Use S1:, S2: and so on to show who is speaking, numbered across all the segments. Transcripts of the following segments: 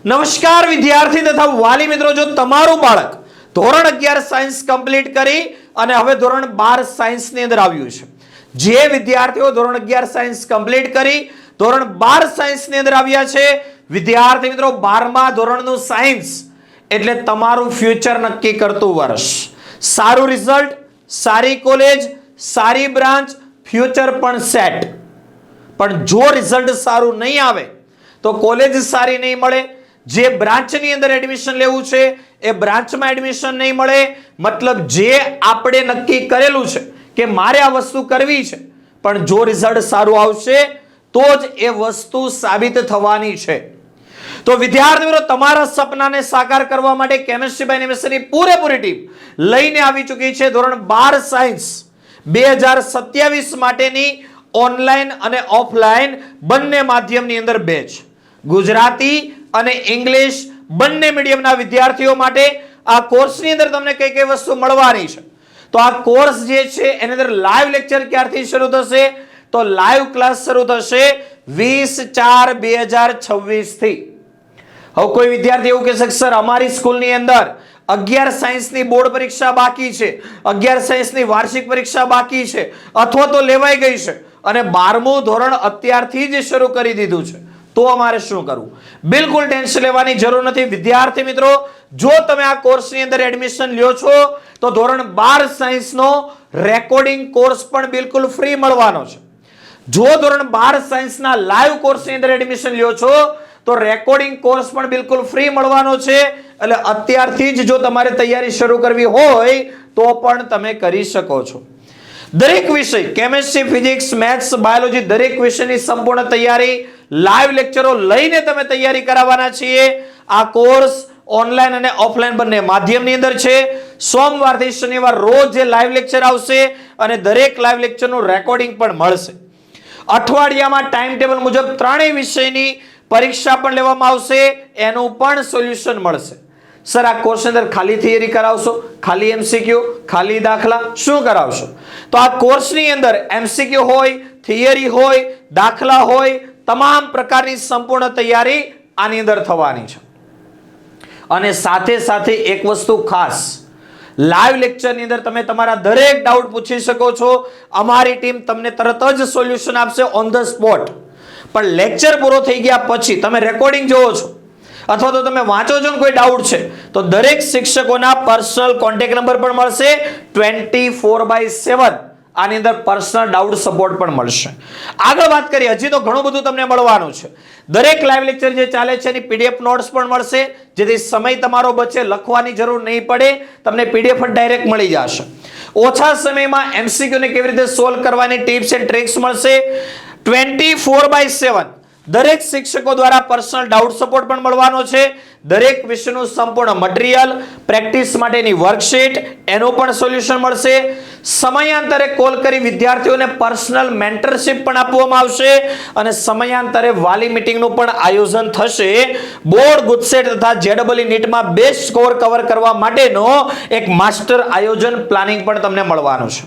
S1: નમસ્કાર વિદ્યાર્થી તથા વાલી મિત્રો, જો તમારું બાળક ધોરણ 11 સાયન્સ કમ્પ્લીટ કરી અને હવે ધોરણ 12 સાયન્સ ની અંદર આવ્યું છે, જે વિદ્યાર્થીઓ ધોરણ 11 સાયન્સ કમ્પ્લીટ કરી ધોરણ 12 સાયન્સ ની અંદર આવ્યા છે, વિદ્યાર્થી મિત્રો 12મા ધોરણનું સાયન્સ એટલે તમારું ફ્યુચર નક્કી કરતું વર્ષ. સારું રિઝલ્ટ, સારી કોલેજ, સારી બ્રાન્ચ, ફ્યુચર પણ સેટ. પણ જો રિઝલ્ટ સારું નહીં આવે તો કોલેજ સારી નહીં મળે, જે બ્રાન્ચની અંદર એડમિશન લેવું છે એ બ્રાન્ચમાં એડમિશન નહીં મળે. મતલબ જે આપણે નક્કી કરેલું છે કે મારે આ વસ્તુ કરવી છે, પણ જો રિઝલ્ટ સારું આવશે તો જ એ વસ્તુ સાબિત થવાની છે. તો વિદ્યાર્થી મિત્રો, તમારા સપનાને સાકાર કરવા માટે કેમેસ્ટ્રી બાય એનિમેશનની પૂરેપૂરી ટીમ લઈને આવી ચૂકી છે ધોરણ 12 સાયન્સ 2027 માટેની ઓનલાઈન અને ઓફલાઈન બંને માધ્યમની અંદર બેચ. ગુજરાતી અને ઇંગ્લિશ બંને મીડિયમના વિદ્યાર્થીઓ માટે આ કોર્સની અંદર તમને કઈ કઈ વસ્તુ મળવાની છે. તો આ કોર્સ જે છે એની અંદર લાઈવ લેક્ચર ક્યારથી શરૂ થશે? તો લાઈવ ક્લાસ શરૂ થશે 20/4/2026 થી. હવે કોઈ વિદ્યાર્થી એવું કહેશે કે સર અમારી સ્કૂલની અંદર 11 સાયન્સની બોર્ડ પરીક્ષા બાકી છે, 11 સાયન્સની વાર્ષિક પરીક્ષા બાકી છે, અથવા તો લેવાઈ ગઈ છે અને 12મું ધોરણ અત્યારથી જ શરૂ કરી દીધું છે, તો અમારે શું કરવું? બિલકુલ ટેન્શન લેવાની જરૂર નથી વિદ્યાર્થી મિત્રો. જો તમે આ કોર્સની અંદર એડમિશન લ્યો છો તો ધોરણ 12 સાયન્સનો રેકોર્ડિંગ કોર્સ પણ બિલકુલ ફ્રી મળવાનો છે. જો ધોરણ 12 સાયન્સના લાઈવ કોર્સની અંદર એડમિશન લ્યો છો તો રેકોર્ડિંગ કોર્સ પણ બિલકુલ ફ્રી મળવાનો છે. એટલે અત્યારથી જ જો તમારે તૈયારી શરૂ કરવી હોય તો પણ તમે કરી શકો છો. દરેક વિષય કેમેસ્ટ્રી, ફિઝિક્સ, મેથ્સ, બાયોલોજી દરેક વિષયની સંપૂર્ણ તૈયારી લાઈવ લેક્ચરો લઈને તમે તૈયારી કરાવવાના છીએ. આ કોર્સ ઓનલાઈન અને ઓફલાઈન બંને માધ્યમની અંદર છે. સોમવારથી શનિવાર રોજ જે લાઈવ લેક્ચર આવશે અને દરેક લાઈવ લેક્ચરનું રેકોર્ડિંગ પણ મળશે. અઠવાડિયામાં ટાઈમ ટેબલ મુજબ ત્રણેય વિષયની પરીક્ષા પણ લેવામાં આવશે, એનું પણ સોલ્યુશન મળશે. સર આ કોર્સ અંદર ખાલી થિયરી કરાવશો, ખાલી એમસીક્યુ, ખાલી દાખલા, શું કરાવશો? તો આ કોર્સની અંદર એમસીક્યુ હોય, થિયરી હોય, દાખલા હોય, તમામ પ્રકારની સંપૂર્ણ તૈયારી આની અંદર થવાની છે. અને સાથે સાથે એક વસ્તુ ખાસ, લાઈવ લેક્ચરની અંદર તમે તમારા દરેક ડાઉટ પૂછી શકો છો. અમારી ટીમ તમને તરત જ સોલ્યુશન આપશે ઓન ધ સ્પોટ. પણ લેક્ચર પૂરો થઈ ગયા પછી તમે રેકોર્ડિંગ જોવો છો અથવા તો તમે વાંચો છો ને કોઈ ડાઉટ છે તો દરેક શિક્ષકોના પર્સનલ કોન્ટેક્ટ નંબર પણ મળશે. 24/7 આની અંદર પર્સનલ ડાઉટ સપોર્ટ પણ મળશે. આગળ વાત કરીએ, હજી તો ઘણું બધું તમને મળવાનું છે. દરેક લાઈવ લેક્ચર જે ચાલે છે એની પીડીએફ નોટ્સ પણ મળશે, જેથી સમય તમારો બચે, લખવાની જરૂર નહીં પડે, તમને પીડીએફ ડાયરેક્ટ મળી જશે. ઓછા સમયમાં એમસીક્યુ ને કેવી રીતે સોલ્વ કરવાની ટિપ્સ એન્ડ ટ્રિક્સ મળશે. 24/7 દરેક શિક્ષકો દ્વારા પર્સનલ ડાઉટ સપોર્ટ પણ મળવાનો છે. દરેક વિષયનું સંપૂર્ણ મટીરીયલ, પ્રેક્ટિસ માટેની વર્કશીટ, એનું પણ સોલ્યુશન મળશે. સમયાંતરે કોલ કરી વિદ્યાર્થીઓને પર્સનલ મેન્ટરશિપ પણ આપવામાં આવશે અને સમયાંતરે વાલી મીટિંગનું પણ આયોજન થશે. બોર્ડ, ગુજસેટ તથા જેડબલઈ નીટમાં બેસ્ટ સ્કોર કવર કરવા માટેનો એક માસ્ટર આયોજન પ્લાનિંગ પણ તમને મળવાનું છે.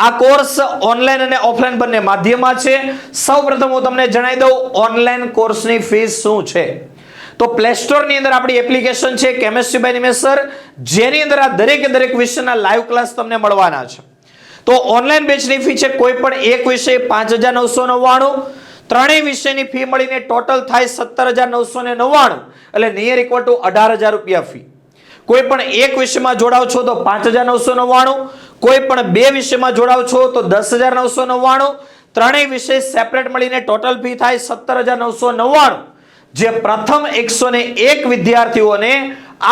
S1: આ કોર્સ ઓનલાઈન અને ઓફલાઈન બંને માધ્યમમાં છે. સૌપ્રથમ હું તમને જણાવી દઉં ઓનલાઈન કોર્સની ફીસ શું છે. તો પ્લે સ્ટોર ની અંદર આપણી એપ્લિકેશન છે કેમેસ્ટ્રી બાય એનિમેશન, જેની અંદર આ દરેક વિષયના લાઈવ ક્લાસ તમને મળવાના છે. તો ઓનલાઈન બેચની ફી છે કોઈ પણ એક વિષય 5,999, ત્રણેય વિષયની ફી મળીને ટોટલ થાય 17,999, એટલે નિયર ઇક્વલ ટુ 18,000 રૂપિયા ફી. કોઈ પણ એક વિષયમાં જોડાવ છો તો 5,999, કોઈ પણ બે વિષયમાં જોડાવ છો તો 10,999, ત્રણેય વિષય સેપરેટ મળીને ટોટલ ફી થાય 17,999. જે પ્રથમ 101 વિદ્યાર્થીઓને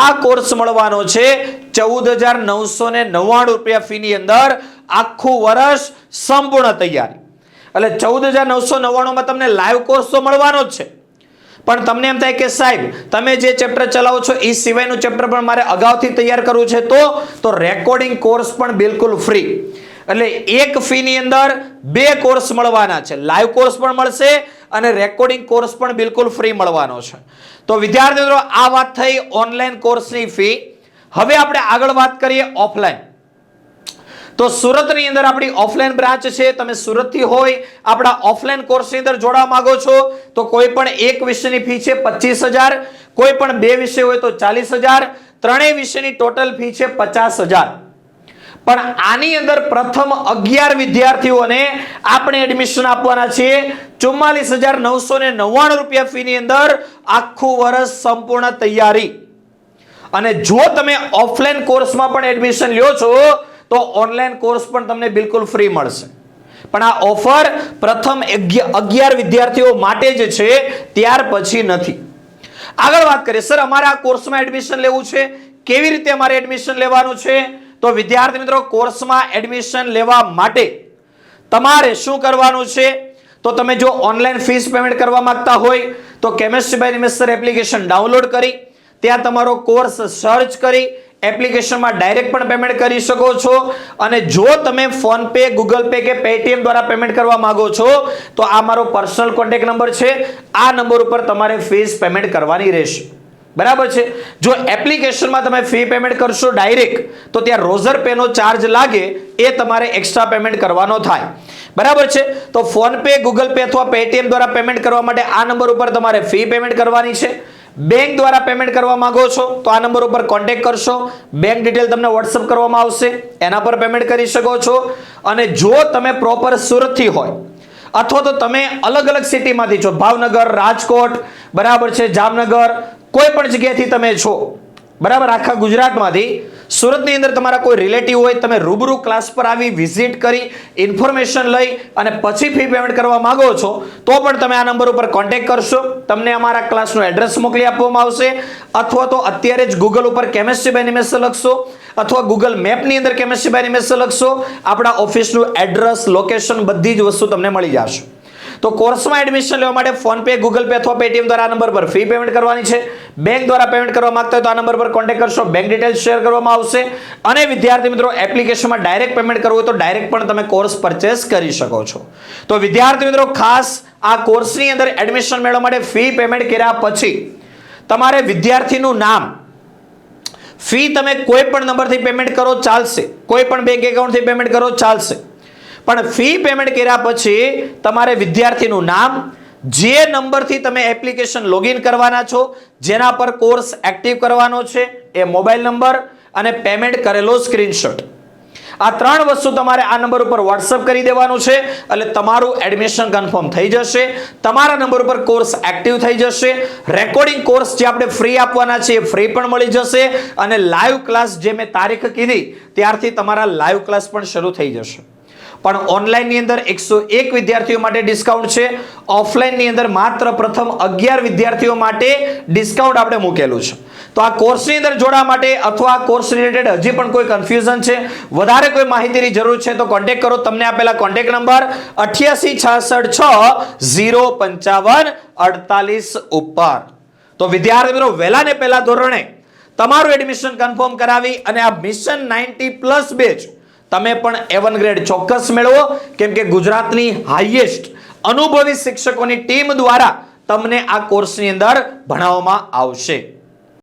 S1: આ કોર્સ મળવાનો છે 14,999 રૂપિયા ફી ની અંદર આખું વર્ષ સંપૂર્ણ તૈયારી. એટલે 14,999 માં તમને લાઈવ કોર્સ તો મળવાનો જ છે, પણ તમને એમ થાય કે સાહેબ તમે જે ચેપ્ટર ચલાવો છો એ સિવાયનું ચેપ્ટર પણ મારે અગાઉથી તૈયાર કરવું છે તો રેકોર્ડિંગ કોર્સ પણ બિલકુલ ફ્રી. એટલે એક ફી ની અંદર બે કોર્સ મળવાના છે, લાઈવ કોર્સ પણ મળશે અને રેકોર્ડિંગ કોર્સ પણ બિલકુલ ફ્રી મળવાનો છે. તો વિદ્યાર્થી મિત્રો, આ વાત થઈ ઓનલાઈન કોર્સની ફી. હવે આપણે આગળ વાત કરીએ ઓફલાઈન. તો સુરતની અંદર આપણી ઓફલાઈન બ્રાન્ચ છે. તમે સુરતથી હોય, આપણા ઓફલાઈન કોર્સની અંદર જોડાવા માંગો છો તો કોઈ પણ એક વિષયની ફી છે 25,000, કોઈ પણ બે વિષય હોય તો 40,000, ત્રણેય વિષયની ટોટલ ફી છે 50,000. પણ આની અંદર પ્રથમ 11 વિદ્યાર્થીઓને આપણે એડમિશન આપવાના છે 44,999 રૂપિયા ફીની અંદર, આખું વર્ષ સંપૂર્ણ તૈયારી. અને જો તમે ઓફલાઈન કોર્સમાં પણ એડમિશન લ્યો છો તો ઓનલાઈન કોર્સ પણ તમને બિલકુલ ફ્રી મળશે. પણ આ ઓફર પ્રથમ 11 વિદ્યાર્થીઓ માટે જ છે, ત્યાર પછી નથી. આગળ વાત કરીએ, સર અમારે આ કોર્સમાં એડમિશન લેવું છે, કેવી રીતે અમારે એડમિશન લેવાનું છે? તો વિદ્યાર્થી મિત્રો, કોર્સમાં એડમિશન લેવા માટે તમારે શું કરવાનું છે? તો તમે જો ઓનલાઈન ફીસ પેમેન્ટ કરવા માંગતા હોય તો chemistry by Nimesh sir application download કરી ત્યાં તમારો કોર્સ સર્ચ કરી એપ્લિકેશનમાં ડાયરેક્ટ પણ પેમેન્ટ કરી શકો છો. અને જો તમે ફોન પે, ગૂગલ પે કે પેટીએમ દ્વારા પેમેન્ટ કરવા માંગો છો તો આ મારો પર્સનલ કોન્ટેક્ટ નંબર છે, આ નંબર ઉપર તમારે ફીસ પેમેન્ટ કરવાની રહેશે. બરાબર છે. જો એપ્લિકેશનમાં તમે ફી પેમેન્ટ કરશો ડાયરેક્ટ તો ત્યાં રોઝર પેનો ચાર્જ લાગે, એ તમારે એક્સ્ટ્રા પેમેન્ટ કરવાનો થાય. બરાબર છે. તો ફોન પે, ગૂગલ પે અથવા પેટીએમ દ્વારા પેમેન્ટ કરવા માટે આ નંબર ઉપર તમારે ફી પેમેન્ટ કરવાની છે. બેંક દ્વારા પેમેન્ટ કરવા માંગો છો તો આ નંબર ઉપર કોન્ટેક્ટ કરશો, બેંક ડિટેલ તમને વોટ્સઅપ કરવામાં આવશે, એના પર પેમેન્ટ કરી શકો છો. અને જો તમે પ્રોપર સુરતથી હોય અથવા તો તમે અલગ અલગ સિટીમાંથી છો, ભાવનગર, રાજકોટ, બરાબર છે, જામનગર, કોઈ પણ જગ્યાએથી તમે છો, બરાબર, આખા ગુજરાતમાંથી, સુરતની અંદર તમારા કોઈ રિલેટિવ હોય, તમે રૂબરૂ ક્લાસ પર આવી વિઝિટ કરી ઇન્ફોર્મેશન લઈ અને પછી ફી પેમેન્ટ કરવા માંગો છો તો પણ તમે આ નંબર ઉપર કોન્ટેક્ટ કરશો, તમને અમારા ક્લાસનું એડ્રેસ મોકલી આપવામાં આવશે. અથવા તો અત્યારે જ ગૂગલ ઉપર કેમેસ્ટ્રી બાય નિમેશ લખશો અથવા ગૂગલ મેપની અંદર કેમેસ્ટ્રી બાય નિમેશ લખશો, આપણા ઓફિસનું એડ્રેસ, લોકેશન, બધી જ વસ્તુ તમને મળી જશે. તો કોર્સમાં એડમિશન લેવા માટે ફોન પે, ગૂગલ પે અથવા પેટીએમ દ્વારા આ નંબર પર ફી પેમેન્ટ કરવાની છે. બેંક દ્વારા પેમેન્ટ કરવા માંગતા હોય તો આ નંબર પર કોન્ટેક્ટ કરશો, બેંક ડિટેલ્સ શેર કરવામાં આવશે. અને વિદ્યાર્થી મિત્રો, એપ્લિકેશનમાં ડાયરેક્ટ પેમેન્ટ કરવું હોય તો ડાયરેક્ટ પણ તમે કોર્સ પરચેસ કરી શકો છો. તો વિદ્યાર્થી મિત્રો, ખાસ આ કોર્સની અંદર એડમિશન મેળવવા માટે ફી પેમેન્ટ કર્યા પછી તમારે વિદ્યાર્થીનું નામ, ફી તમે કોઈ પણ નંબરથી પેમેન્ટ કરો ચાલશે, કોઈ પણ બેંક એકાઉન્ટથી પેમેન્ટ કરો ચાલશે, પણ ફી પેમેન્ટ કર્યા પછી તમારે વિદ્યાર્થીનું નામ, જે નંબરથી તમે એપ્લિકેશન લોગિન કરવાના છો, જેના પર કોર્સ એક્ટિવ કરવાનો છે, એ મોબાઈલ નંબર અને પેમેન્ટ કરેલો સ્ક્રીનશોટ, આ ત્રણ વસ્તુ તમારે આ નંબર ઉપર વોટ્સઅપ કરી દેવાનું છે. એટલે તમારું એડમિશન કન્ફર્મ થઈ જશે, તમારા નંબર ઉપર કોર્સ એક્ટિવ થઈ જશે. રેકોર્ડિંગ કોર્સ જે આપણે ફ્રી આપવાના છે એ ફ્રી પણ મળી જશે. અને લાઈવ ક્લાસ જે મેં તારીખ કીધી ત્યારથી તમારા લાઈવ ક્લાસ પણ શરૂ થઈ જશે. પણ ઓનલાઈનની અંદર 101 વિદ્યાર્થીઓ માટે ડિસ્કાઉન્ટ છે, ઓફલાઈનની અંદર માત્ર પ્રથમ 11 વિદ્યાર્થીઓ માટે ડિસ્કાઉન્ટ આપણે મૂકેલું છે. તો આ કોર્સની અંદર જોડાવા માટે અથવા આ કોર્સ રિલેટેડ હજી પણ કોઈ કન્ફ્યુઝન છે, વધારે કોઈ માહિતીની જરૂર છે તો કોન્ટેક્ટ કરો. તમને આપેલા કોન્ટેક્ટ નંબર 8866605548 ઉપર. તો વિદ્યાર્થી મિત્રો, વહેલા ને પહેલા ધોરણે તમારું એડમિશન કન્ફર્મ કરાવી અને આ મિશન 90+ બેચ તમે પણ A1 ગ્રેડ ચોક્કસ મેળવો, કેમ કે ગુજરાતની હાઈએસ્ટ અનુભવી શિક્ષકોની ટીમ દ્વારા તમને આ કોર્સની અંદર ભણાવવામાં આવશે.